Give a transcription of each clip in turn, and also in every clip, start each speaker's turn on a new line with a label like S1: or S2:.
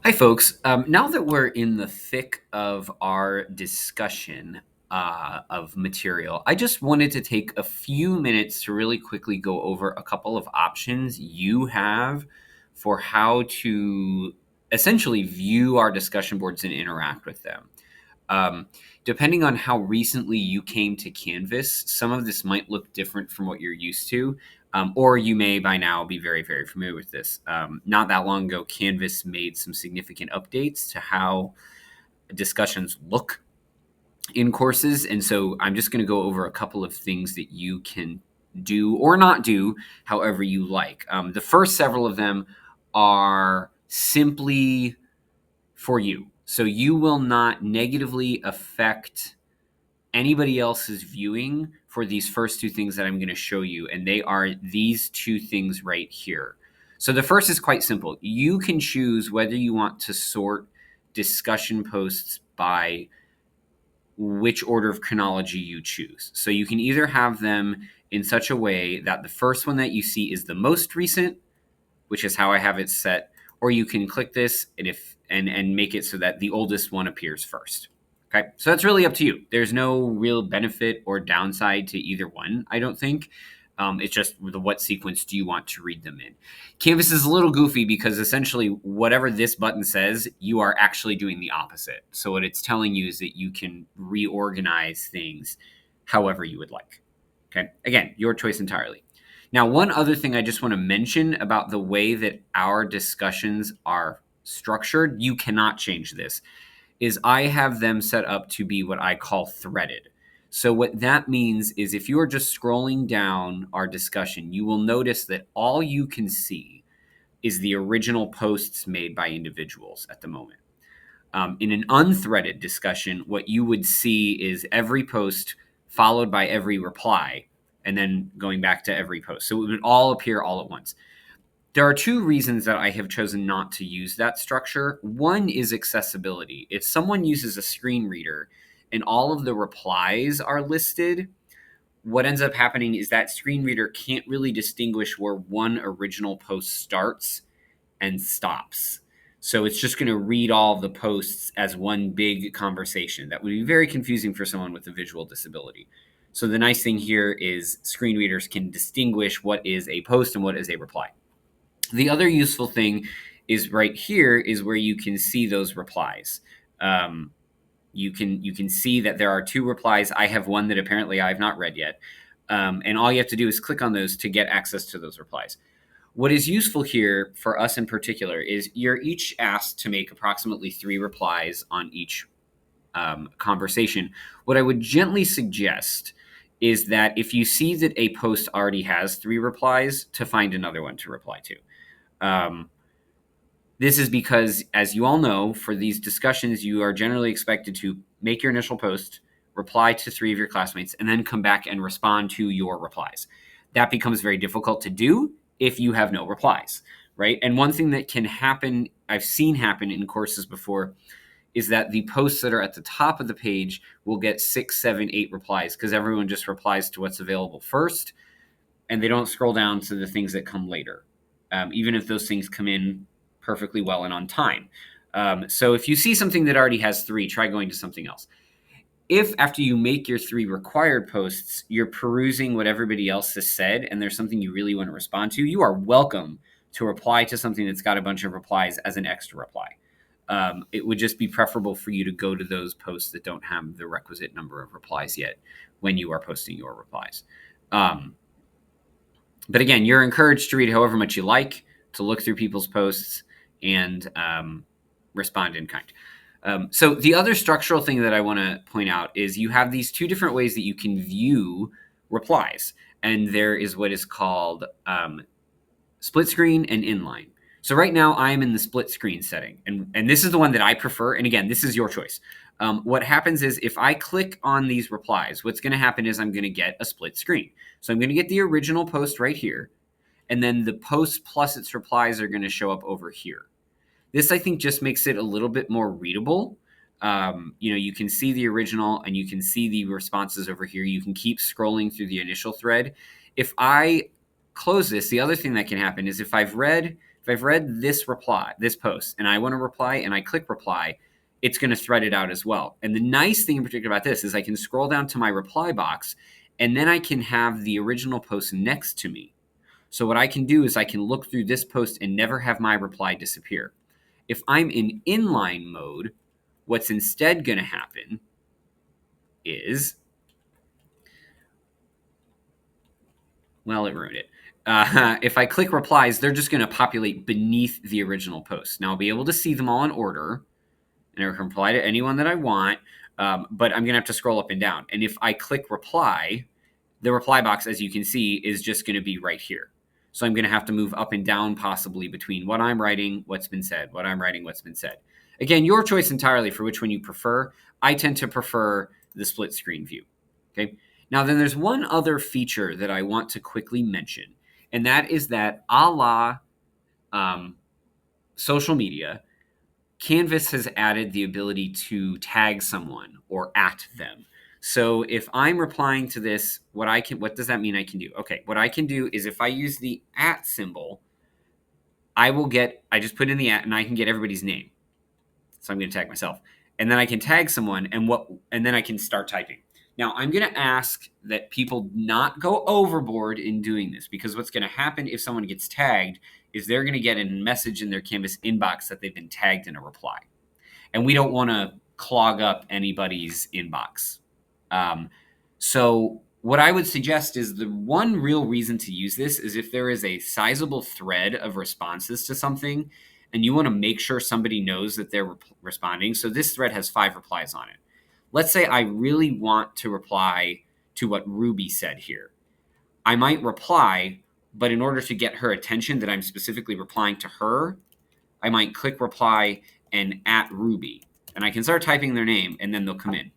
S1: Hi, folks. Now that we're in the thick of our discussion of material, I just wanted to take a few minutes to really quickly go over a couple of options you have for how to essentially view our discussion boards and interact with them. Um, Depending on how recently you came to Canvas, some of this might look different from what you're used to, or you may by now be very, very familiar with this. Not that long ago, Canvas made some significant updates to how discussions look in courses. And so I'm just going to go over a couple of things that you can do or not do, however you like. The first several of them are simply for you. So you will not negatively affect anybody else's viewing for these first two things that I'm going to show you. And they are these two things right here. So the first is quite simple. You can choose whether you want to sort discussion posts by which order of chronology you choose. So you can either have them in such a way that the first one that you see is the most recent, which is how I have it set, or you can click this and make it so that the oldest one appears first. Okay, so that's really up to you. There's no real benefit or downside to either one, I don't think. It's just what sequence do you want to read them in. Canvas is a little goofy because essentially whatever this button says, you are actually doing the opposite. So what it's telling you is that you can reorganize things however you would like. Okay, again, your choice entirely. Now, one other thing I just want to mention about the way that our discussions are structured, you cannot change this, is I have them set up to be what I call threaded. So, what that means is if you are just scrolling down our discussion, you will notice that all you can see is the original posts made by individuals at the moment. In an unthreaded discussion, what you would see is every post followed by every reply, and then going back to every post. So it would all appear all at once. There are two reasons that I have chosen not to use that structure. One is accessibility. If someone uses a screen reader and all of the replies are listed, what ends up happening is that screen reader can't really distinguish where one original post starts and stops. So it's just going to read all the posts as one big conversation. That would be very confusing for someone with a visual disability. So the nice thing here is screen readers can distinguish what is a post and what is a reply. The other useful thing is right here is where you can see those replies. You can see that there are two replies. I have one that apparently I have not read yet. And all you have to do is click on those to get access to those replies. What is useful here for us in particular is you're each asked to make approximately 3 replies on each conversation. What I would gently suggest is that if you see that a post already has 3 replies, to find another one to reply to. Um, this is because, as you all know, for these discussions, you are generally expected to make your initial post, reply to 3 of your classmates, and then come back and respond to your replies. That becomes very difficult to do if you have no replies, right? And one thing that can happen, I've seen happen in courses before, is that the posts that are at the top of the page will get 6, 7, 8 replies because everyone just replies to what's available first, and they don't scroll down to the things that come later, even if those things come in perfectly well and on time. So if you see something that already has 3, try going to something else. If after you make your 3 required posts, you're perusing what everybody else has said and there's something you really want to respond to, you are welcome to reply to something that's got a bunch of replies as an extra reply. It would just be preferable for you to go to those posts that don't have the requisite number of replies yet when you are posting your replies. But again, you're encouraged to read however much you like, to look through people's posts, and respond in kind. So the other structural thing that I want to point out is you have these 2 different ways that you can view replies. And there is what is called split screen and inline. So right now I am in the split screen setting, and this is the one that I prefer. And again, this is your choice. What happens is if I click on these replies, what's going to happen is I'm going to get a split screen. So I'm going to get the original post right here, and then the post plus its replies are going to show up over here. This, I think, just makes it a little bit more readable. You can see the original and you can see the responses over here. You can keep scrolling through the initial thread. If I close this, the other thing that can happen is if I've If I've read this post, and I want to reply and I click reply, it's going to thread it out as well. And the nice thing in particular about this is I can scroll down to my reply box, and then I can have the original post next to me. So what I can do is I can look through this post and never have my reply disappear. If I'm in inline mode, what's instead going to happen is, well, it ruined it. If I click replies, they're just going to populate beneath the original post. Now I'll be able to see them all in order, and I can reply to anyone that I want, but I'm going to have to scroll up and down. And if I click reply, the reply box, as you can see, is just going to be right here. So I'm going to have to move up and down possibly between what I'm writing, what's been said, what I'm writing, what's been said. Again, your choice entirely for which one you prefer. I tend to prefer the split screen view. Okay. Now, then there's one other feature that I want to quickly mention, and that is that a la social media, Canvas has added the ability to tag someone or at them. So if I'm replying to this, what does that mean I can do? Okay, what I can do is if I use the at symbol, I just put in the at and I can get everybody's name. So I'm going to tag myself. And then I can tag someone and then I can start typing. Now I'm going to ask that people not go overboard in doing this, because what's going to happen if someone gets tagged is they're going to get a message in their Canvas inbox that they've been tagged in a reply. And we don't want to clog up anybody's inbox. So what I would suggest is the one real reason to use this is if there is a sizable thread of responses to something and you want to make sure somebody knows that they're responding. So this thread has 5 replies on it. Let's say I really want to reply to what Ruby said here. I might reply, but in order to get her attention that I'm specifically replying to her, I might click reply and at Ruby. And I can start typing their name, and then they'll come in.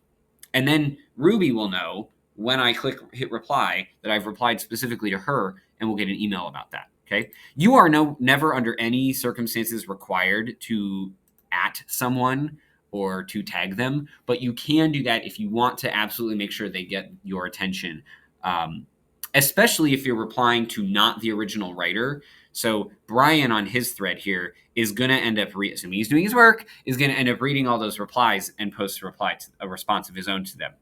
S1: And then Ruby will know when I hit reply that I've replied specifically to her, and we'll get an email about that. Okay. You are never under any circumstances required to at someone or to tag them, but you can do that if you want to absolutely make sure they get your attention, especially if you're replying to not the original writer. So Brian on his thread here is going to end up, assuming he's doing his work, is going to end up reading all those replies and post a response of his own to them.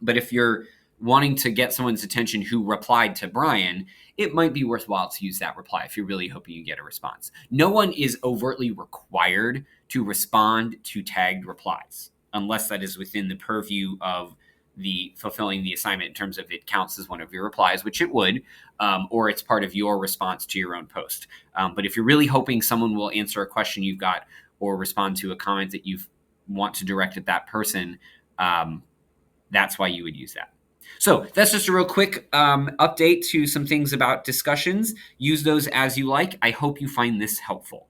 S1: But if you're wanting to get someone's attention who replied to Brian, it might be worthwhile to use that reply if you're really hoping you get a response. No one is overtly required to respond to tagged replies, unless that is within the purview of the fulfilling the assignment in terms of it counts as one of your replies, which it would, or it's part of your response to your own post. But if you're really hoping someone will answer a question you've got or respond to a comment that you want to direct at that person, that's why you would use that. So that's just a real quick update to some things about discussions. Use those as you like. I hope you find this helpful.